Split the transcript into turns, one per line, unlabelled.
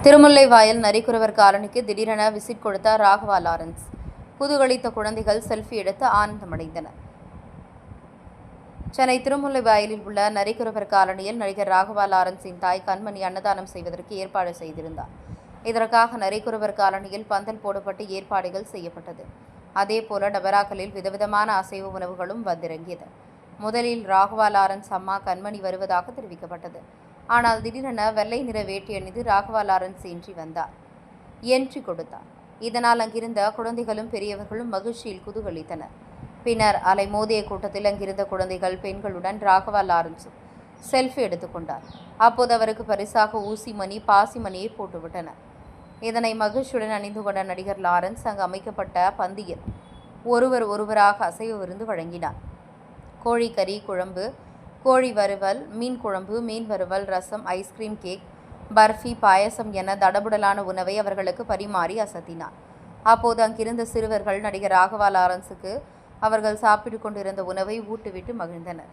திருமுல்லைவாயல் நரிக்குறவர் காலனிக்கு திடீரென விசிட் கொடுத்த ராகவா லாரன்ஸ். குதூகலித்த குழந்தைகள் செல்ஃபி எடுத்து ஆனந்தமடைந்தனர். சென்னை திருமுல்லைவாயலில் உள்ள நரிக்குறவர் காலனியில் நடிகர் ராகவா லாரன்ஸின் தாய் கண்மணி அன்னதானம் செய்வதற்கு ஏற்பாடு செய்திருந்தார். இதற்காக நரிக்குறவர் காலனியில் பந்தல் போடப்பட்டு ஏற்பாடுகள் செய்யப்பட்டது. அதேபோல டபராக்களில் விதவிதமான அசைவ உணவுகளும் வந்திறங்கியது. முதலில் ராகவா லாரன்ஸ் அம்மா கண்மணி வருவதாக தெரிவிக்கப்பட்டது. ஆனால் திடீரென வெள்ளை நிற வேட்டி அணிந்து ராகவா லாரன்ஸ் என்ட்ரி கொடுத்தார். இதனால் அங்கிருந்த குழந்தைகளும் பெரியவர்களும் மகிழ்ச்சியில் குதூகலித்தனர். பின்னர் அலைமோதிய கூட்டத்தில் அங்கிருந்த குழந்தைகள் பெண்களுடன் ராகவா லாரன்ஸ் செல்ஃபி எடுத்துக்கொண்டார். அப்போது அவருக்கு பரிசாக ஊசி மணி, பாசி மணியை போட்டுவிட்டனர். இதனை மகிழ்ச்சியுடன் அணிந்து கொண்ட நடிகர் லாரன்ஸ் அங்கு அமைக்கப்பட்ட பந்தியில் ஒருவராக அசைவ விருந்து வழங்கினார். கோழிக்கறி குழம்பு, கோழி வறுவல், மீன் குழம்பு, மீன் வறுவல், ரசம், ஐஸ்கிரீம், கேக், பர்ஃபி, பாயசம் என தடபுடலான உணவை அவர்களுக்கு பரிமாறி அசத்தினார். அப்போது அங்கிருந்த சிறுவர்கள் நடிகர் ராகவா லாரன்ஸுக்கு அவர்கள் சாப்பிட்டுக் கொண்டிருந்த உணவை ஊட்டிவிட்டு மகிழ்ந்தனர்.